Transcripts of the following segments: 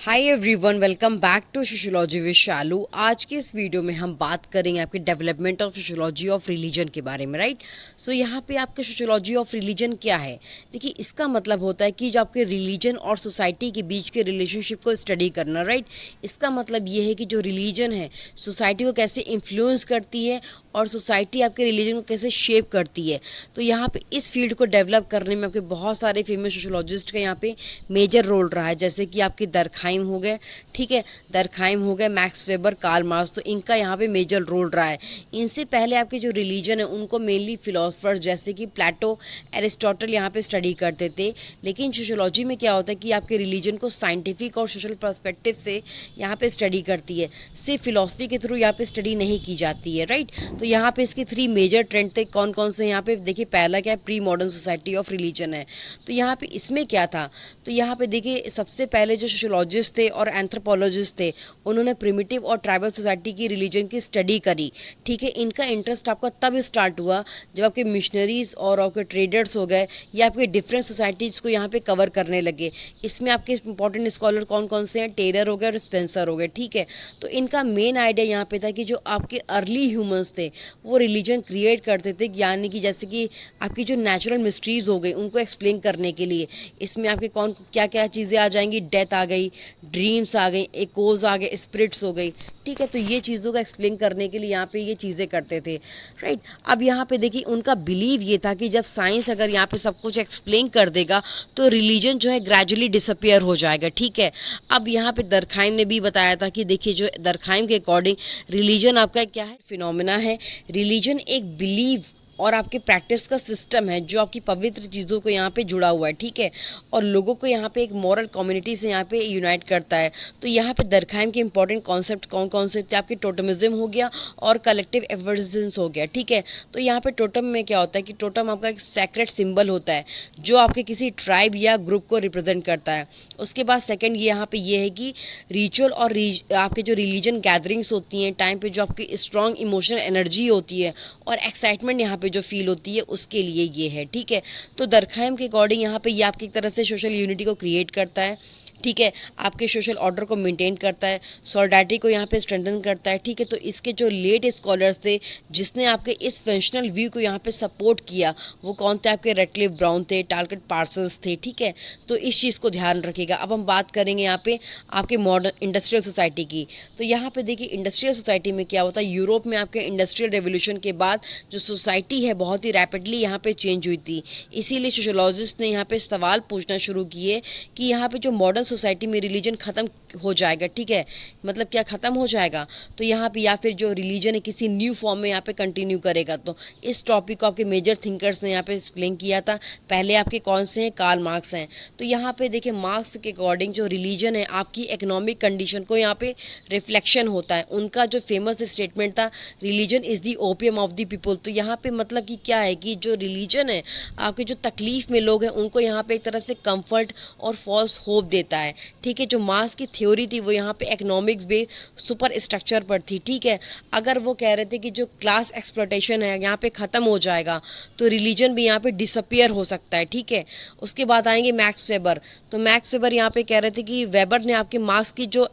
Hi everyone, welcome back to sociology with Shalu. आज के इस वीडियो में हम बात करेंगे आपके development of sociology of religion के बारे में, राइट। सो यहाँ पे आपके सोशियोलॉजी ऑफ रिलीजन क्या है। देखिए, इसका मतलब होता है कि जो आपके रिलीजन और सोसाइटी के बीच के रिलेशनशिप को स्टडी करना, राइट। इसका मतलब ये है कि जो रिलीजन है सोसाइटी को कैसे इन्फ्लुएंस करती है और सोसाइटी आपके रिलीजन को कैसे शेप करती है। तो यहाँ पे इस फील्ड को डेवलप करने में आपके बहुत सारे फेमस सोशियोलॉजिस्ट का यहाँ पे मेजर रोल रहा है, जैसे कि आपके दरखाइम हो गए, ठीक है, दरखाइम हो गए, मैक्स वेबर, कार्ल मार्क्स, तो इनका यहाँ पे मेजर रोल रहा है। इनसे पहले आपके जो रिलीजन है उनको मेनली फिलोसफर्स जैसे कि प्लेटो, एरिस्टोटल यहाँ पे स्टडी करते थे। लेकिन सोशियोलॉजी में क्या होता है कि आपके रिलीजन को साइंटिफिक और सोशल पर्सपेक्टिव से यहाँ पे स्टडी करती है, सिर्फ फिलोसफी के थ्रू यहाँ पे स्टडी नहीं की जाती है, राइट। तो यहाँ पे इसके 3 मेजर ट्रेंड थे, कौन कौन से यहाँ पे देखिए। पहला क्या है, pre modern society of religion है। तो यहाँ पे इसमें क्या था, तो यहाँ पे देखिए सबसे पहले जो सोशियोलॉजिस्ट थे और एंथ्रोपोलॉजिस्ट थे उन्होंने प्रिमिटिव और ट्राइबल सोसाइटी की रिलीजन की स्टडी करी, ठीक है। इनका इंटरेस्ट आपका तब स्टार्ट हुआ जब आपके मिशनरीज और आपके ट्रेडर्स हो गए या आपके डिफरेंट सोसाइटीज़ को यहाँ पे कवर करने लगे। इसमें आपके इंपॉर्टेंट स्कॉलर कौन कौन से हैं, टेलर हो गए और स्पेंसर हो गए, ठीक है। तो इनका मेन आइडिया यहाँ पे था कि जो आपके अर्ली ह्यूमंस थे वो रिलीजन क्रिएट करते थे, यानी कि जैसे कि आपकी जो नेचुरल मिस्ट्रीज हो गई उनको एक्सप्लेन करने के लिए। इसमें आपके कौन क्या क्या चीज़ें आ जाएंगी, डेथ आ गई, ड्रीम्स आ गई, एकोज आ गए, स्पिरिट्स हो गई, ठीक है। तो ये चीज़ों का एक्सप्लेन करने के लिए यहाँ पे ये चीज़ें करते थे, राइट। अब यहाँ पे देखिए उनका बिलीव ये था कि जब साइंस अगर यहाँ पे सब कुछ एक्सप्लेन कर देगा तो रिलीजन जो है ग्रेजुअली डिसअपियर हो जाएगा, ठीक है। अब यहाँ पे दरखाइम ने भी बताया था कि देखिए जो दरखाइम के अकॉर्डिंग रिलीजन आपका क्या है, फिनोमेना है। रिलीजन एक बिलीव और आपके प्रैक्टिस का सिस्टम है जो आपकी पवित्र चीज़ों को यहाँ पे जुड़ा हुआ है, ठीक है, और लोगों को यहाँ पे एक मॉरल कम्युनिटी से यहाँ पे यूनाइट करता है। तो यहाँ पे दरखाइम के इंपॉर्टेंट कॉन्सेप्ट कौन कौन से थे, आपके टोटमिज्म हो गया और कलेक्टिव एफर्जेंस हो गया, ठीक है। तो यहाँ पे टोटम में क्या होता है कि टोटम आपका एक सैक्रेड सिंबल होता है जो आपके किसी ट्राइब या ग्रुप को रिप्रेजेंट करता है। उसके बाद सेकेंड यहाँ पे ये है कि रिचुअल और आपके जो रिलीजन गैदरिंग्स होती हैं टाइम पे जो आपकी स्ट्रॉन्ग इमोशनल एनर्जी होती है और एक्साइटमेंट यहाँ पे जो फील होती है उसके लिए ये है, ठीक है। तो दरखाइम के अकॉर्डिंग यहाँ पे ये आपकी एक तरह से सोशल यूनिटी को क्रिएट करता है, ठीक है, आपके सोशल ऑर्डर को मेंटेन करता है, सॉलिडारिटी को यहाँ पे स्ट्रेंथन करता है, ठीक है। तो इसके जो लेट स्कॉलर्स थे जिसने आपके इस फंक्शनल व्यू को यहाँ पे सपोर्ट किया वो कौन थे, आपके रेडक्लिफ ब्राउन थे, टालकट पार्सल्स थे, ठीक है। तो इस चीज़ को ध्यान रखिएगा। अब हम बात करेंगे यहाँ पे आपके मॉडर्न इंडस्ट्रियल सोसाइटी की। तो यहाँ पे देखिए इंडस्ट्रियल सोसाइटी में क्या होता है, यूरोप में आपके इंडस्ट्रियल रेवोल्यूशन के बाद जो सोसाइटी है बहुत ही रैपिडली यहाँ पे चेंज हुई थी। इसीलिए सोशोलॉजिस्ट ने यहाँ पे सवाल पूछना शुरू किए कि यहाँ पे जो मॉडर्न सोसाइटी में रिलीजन ख़त्म हो जाएगा, ठीक है, मतलब क्या ख़त्म हो जाएगा, तो यहाँ पे या फिर जो रिलीजन है किसी न्यू फॉर्म में यहाँ पे कंटिन्यू करेगा। तो इस टॉपिक को आपके मेजर थिंकर्स ने यहाँ पे एक्सप्लेन किया था। पहले आपके कौन से हैं, कार्ल मार्क्स हैं। तो यहाँ पे देखिए मार्क्स के अकॉर्डिंग जो रिलीजन है आपकी इकोनॉमिक कंडीशन को यहाँ पे रिफ्लेक्शन होता है। उनका जो फेमस स्टेटमेंट था, religion is the opium of the people. तो यहाँ पे मतलब कि क्या है कि जो रिलीजन है आपके जो तकलीफ़ में लोग हैं उनको यहाँ पे एक तरह से कंफर्ट और फॉल्स होप देता है, ठीक है। जो मार्क्स की थ्योरी थी वो यहाँ पे इकोनॉमिक्स बेस सुपर स्ट्रक्चर पर थी, ठीक है। अगर वो कह रहे थे कि जो क्लास एक्सप्लॉयटेशन है यहाँ पे ख़त्म हो जाएगा तो रिलीजन भी यहाँ पे डिसअपियर हो सकता है, ठीक है। उसके बाद आएंगे मैक्स वेबर। तो मैक्स वेबर यहाँ पे कह रहे थे कि वेबर ने आपके मार्क्स की जो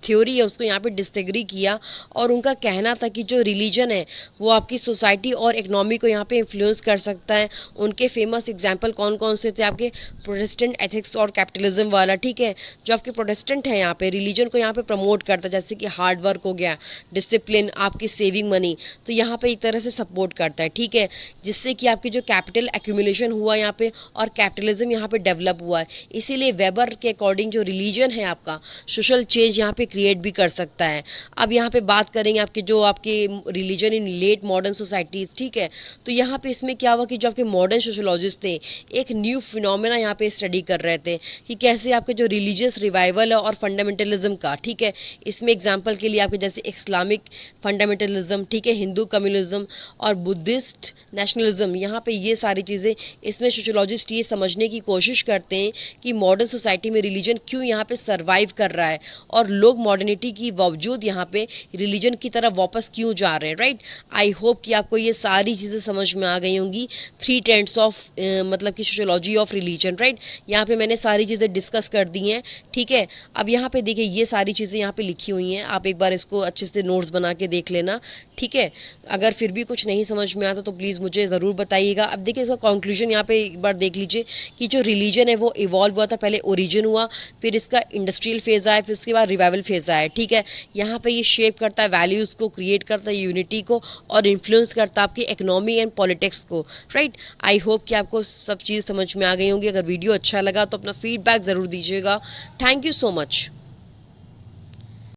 थ्योरी है उसको यहाँ पे डिसएग्री किया और उनका कहना था कि जो रिलीजन है वो आपकी सोसाइटी और इकनॉमी को यहाँ पे इन्फ्लुएंस कर सकता है। उनके फेमस एग्जाम्पल कौन कौन से थे, आपके प्रोटेस्टेंट एथिक्स और कैपिटलिज्म वाला, ठीक है। जो आपके प्रोटेस्टेंट है यहाँ पे रिलीजन को यहाँ पे प्रमोट करता है, जैसे कि हार्ड वर्क हो गया, डिसिप्लिन, आपकी सेविंग मनी, तो यहाँ पे एक तरह से सपोर्ट करता है, ठीक है, जिससे कि आपकी जो कैपिटल एक्यूमुलेशन हुआ यहाँ पे और कैपिटलिज्म यहाँ पे डेवलप हुआ है। इसीलिए वेबर के अकॉर्डिंग जो रिलीजन है आपका सोशल चेंज यहाँ पे क्रिएट भी कर सकता है। अब यहाँ पे बात करेंगे आपके जो आपके religion in late modern societies, ठीक है। तो यहाँ पे इसमें क्या हुआ कि जो आपके मॉडर्न सोशोलॉजिस्ट थे एक न्यू फिनोमेना यहाँ पे स्टडी कर रहे थे कि कैसे आपके जो रिलीजियस रिवाइवल है और फंडामेंटलिज्म का, ठीक है। इसमें एग्जांपल के लिए आपके जैसे इस्लामिक फंडामेंटलिज्म, ठीक है, हिंदू कम्युनिज्म और बुद्धिस्ट नेशनलिज्म, यहाँ पे ये सारी चीज़ें इसमें सोशोलॉजिस्ट ये समझने की कोशिश करते हैं कि मॉडर्न सोसाइटी में रिलीजन क्यों यहाँ पे सर्वाइव कर रहा है और लोग मॉडर्निटी की बावजूद यहाँ पे रिलीजन की तरफ वापस क्यों जा रहे हैं, राइट। आई होप कि आपको ये सारी चीज़ें समझ में आ गई होंगी। 3 ट्रेंड्स ऑफ मतलब कि सोशोलॉजी ऑफ रिलीजन, राइट। यहाँ पे मैंने सारी चीज़ें डिस्कस कर दी हैं। है, ठीक है। अब यहाँ पे देखिए ये सारी चीज़ें यहाँ पे लिखी हुई हैं, आप एक बार इसको अच्छे से नोट्स बना के देख लेना, ठीक है। अगर फिर भी कुछ नहीं समझ में आता तो प्लीज़ मुझे ज़रूर बताइएगा। अब देखिए इसका कंक्लूजन यहाँ पे एक बार देख लीजिए कि जो रिलीजन है वो इवॉल्व हुआ था, पहले ओरिजिन हुआ, फिर इसका इंडस्ट्रियल फेज़ आया, फिर उसके बाद रिवाइवल फेज़ आया, ठीक है। यहाँ पे ये शेप करता है वैल्यूज़ को, क्रिएट करता है यूनिटी को, और इन्फ्लुएंस करता है आपकी इकोनॉमी एंड पॉलिटिक्स को, राइट। आई होप कि आपको सब चीज़ समझ में आ गई होंगी। अगर वीडियो अच्छा लगा तो अपना फीडबैक ज़रूर दीजिएगा। Thank you so much.